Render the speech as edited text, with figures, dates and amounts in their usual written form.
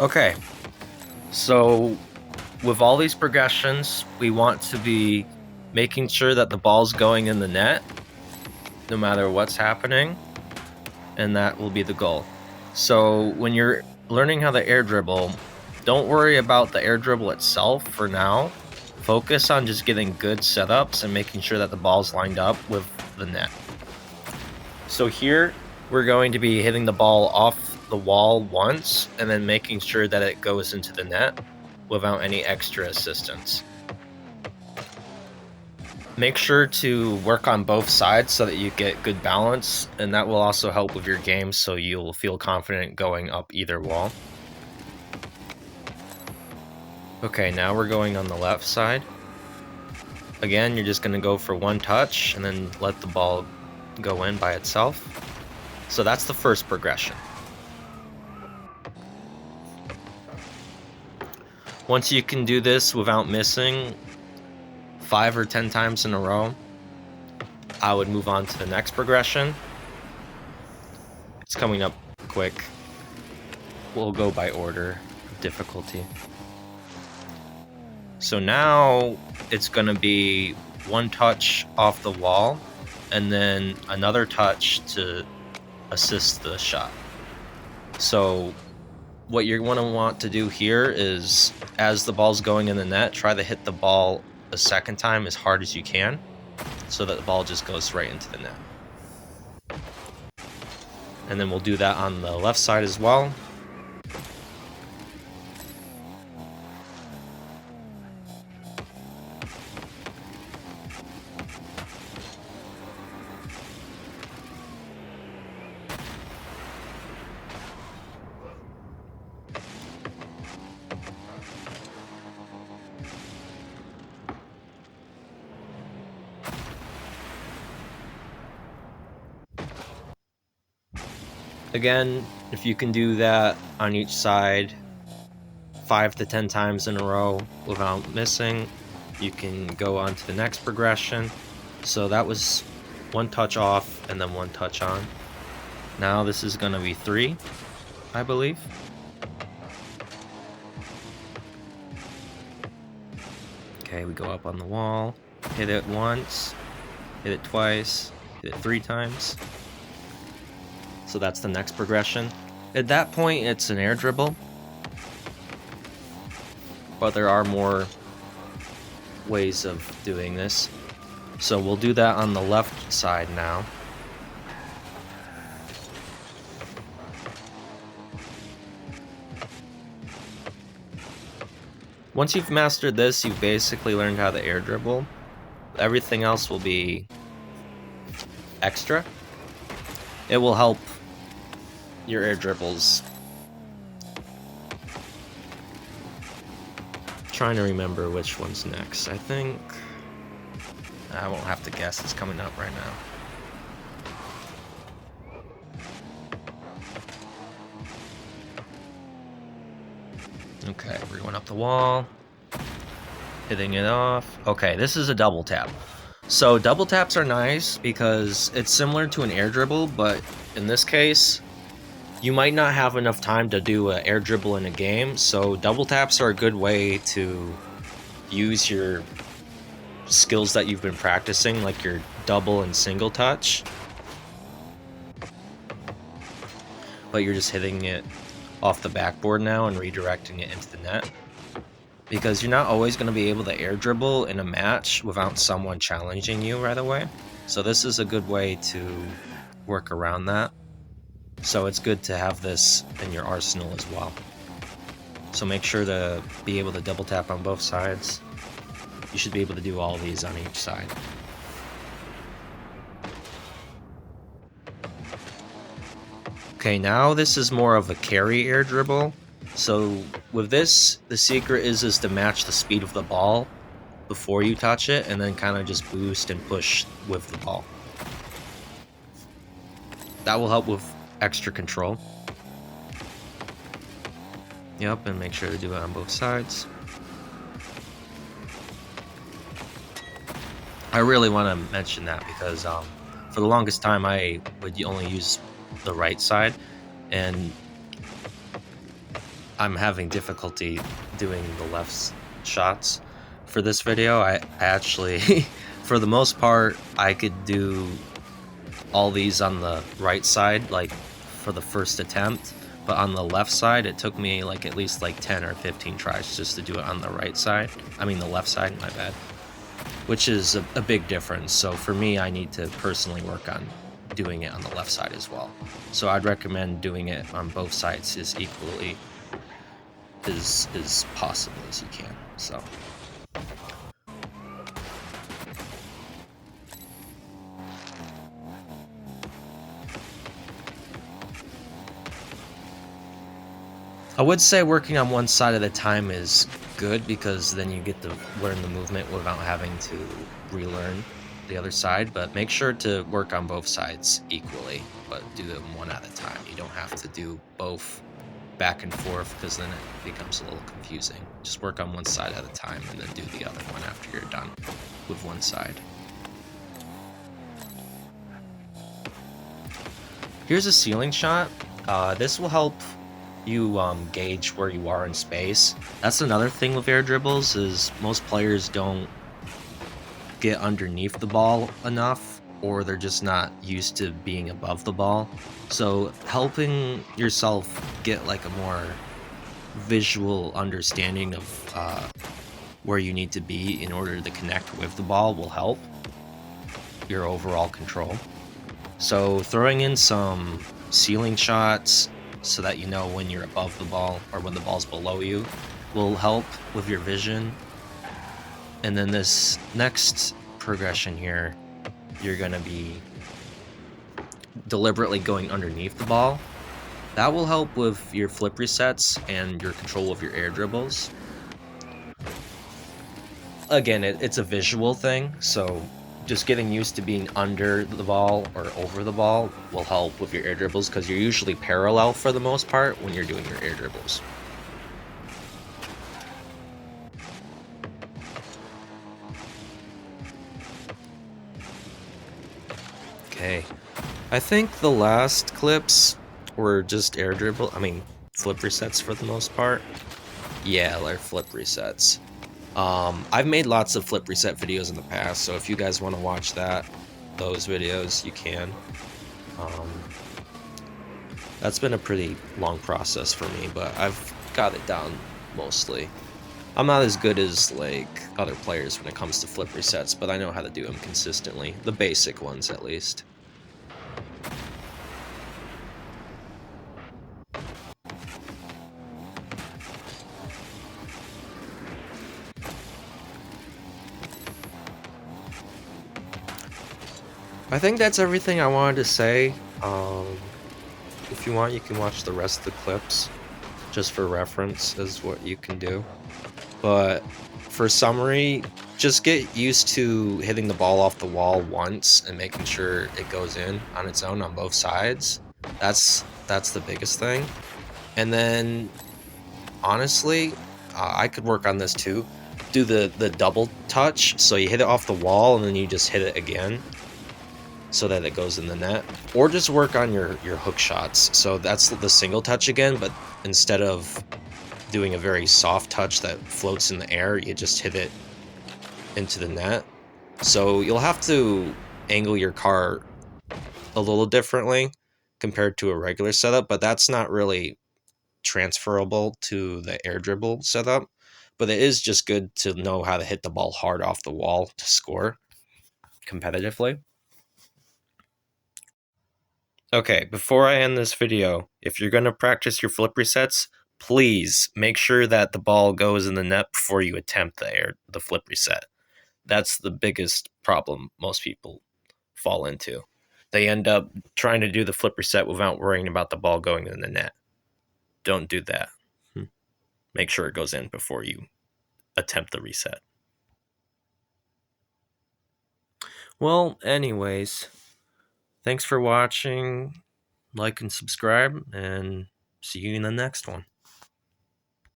Okay, so with all these progressions, we want to be making sure that the ball's going in the net, no matter what's happening, and that will be the goal. So when you're learning how to air dribble, don't worry about the air dribble itself for now. Focus on just getting good setups and making sure that the ball's lined up with the net. So here, we're going to be hitting the ball off the wall once and then making sure that it goes into the net without any extra assistance. Make sure to work on both sides so that you get good balance, and that will also help with your game so you'll feel confident going up either wall. Okay, now we're going on the left side. Again, you're just going to go for one touch and then let the ball go in by itself. So that's the first progression. Once you can do this without missing 5 or 10 times in a row, I would move on to the next progression. It's coming up quick. We'll go by order of difficulty. So now it's going to be one touch off the wall and then another touch to assist the shot. So what you're going to want to do here is, as the ball's going in the net, try to hit the ball a second time as hard as you can so that the ball just goes right into the net. And then we'll do that on the left side as well. Again, if you can do that on each side 5 to 10 times in a row without missing, you can go on to the next progression. So that was one touch off and then one touch on. Now this is going to be 3, I believe. Okay, we go up on the wall, hit it once, hit it twice, hit it 3 times. So that's the next progression. At that point, it's an air dribble, but there are more ways of doing this. So we'll do that on the left side now. Once you've mastered this, you've basically learned how to air dribble. Everything else will be extra. It will help your air dribbles. Trying to remember which one's next. I think I won't have to guess. It's coming up right now. Okay, we're going up the wall, hitting it off. Okay, this is a double tap. So double taps are nice because it's similar to an air dribble, but in this case, you might not have enough time to do an air dribble in a game, so double taps are a good way to use your skills that you've been practicing, like your double and single touch. But you're just hitting it off the backboard now and redirecting it into the net. Because you're not always going to be able to air dribble in a match without someone challenging you right away. So this is a good way to work around that. So it's good to have this in your arsenal as well. So make sure to be able to double tap on both sides. You should be able to do all of these on each side. Okay, now this is more of a carry air dribble. So with this, the secret is to match the speed of the ball before you touch it, and then kind of just boost and push with the ball. That will help with extra control. Yep, and make sure to do it on both sides. I really want to mention that because for the longest time I would only use the right side, and I'm having difficulty doing the left shots for this video. I actually, for the most part, I could do all these on the right side, like for the first attempt, but on the left side, it took me like at least like 10 or 15 tries just to do it on the right side. I mean the left side, my bad. Which is a big difference. So for me, I need to personally work on doing it on the left side as well. So I'd recommend doing it on both sides as equally as possible as you can. So I would say working on one side at a time is good because then you get to learn the movement without having to relearn the other side, but make sure to work on both sides equally, but do them one at a time. You don't have to do both back and forth because then it becomes a little confusing. Just work on one side at a time and then do the other one after you're done with one side. Here's a ceiling shot. This will help you gauge where you are in space. That's another thing with air dribbles is most players don't get underneath the ball enough, or they're just not used to being above the ball. So helping yourself get like a more visual understanding of where you need to be in order to connect with the ball will help your overall control. So throwing in some ceiling shots so that you know when you're above the ball or when the ball's below you will help with your vision. And then this next progression here, you're going to be deliberately going underneath the ball. That will help with your flip resets and your control of your air dribbles. Again, it's a visual thing, so just getting used to being under the ball or over the ball will help with your air dribbles because you're usually parallel for the most part when you're doing your air dribbles. Okay, I think the last clips were just air dribble, flip resets for the most part. Yeah, they're flip resets. I've made lots of flip reset videos in the past, so if you guys want to watch those videos, you can. That's been a pretty long process for me, but I've got it down mostly. I'm not as good as like other players when it comes to flip resets, but I know how to do them consistently. The basic ones, at least. I think that's everything I wanted to say. If you want, you can watch the rest of the clips just for reference as what you can do. But for summary, just get used to hitting the ball off the wall once and making sure it goes in on its own on both sides. That's the biggest thing. And then, honestly, I could work on this too. Do the double touch, so you hit it off the wall and then you just hit it again so that it goes in the net, or just work on your hook shots. So that's the single touch again, but instead of doing a very soft touch that floats in the air, you just hit it into the net. So you'll have to angle your car a little differently compared to a regular setup, but that's not really transferable to the air dribble setup. But it is just good to know how to hit the ball hard off the wall to score competitively. Okay, before I end this video, if you're going to practice your flip resets, please make sure that the ball goes in the net before you attempt the flip reset. That's the biggest problem most people fall into. They end up trying to do the flip reset without worrying about the ball going in the net. Don't do that. Make sure it goes in before you attempt the reset. Well, anyways, thanks for watching. Like and subscribe, and see you in the next one.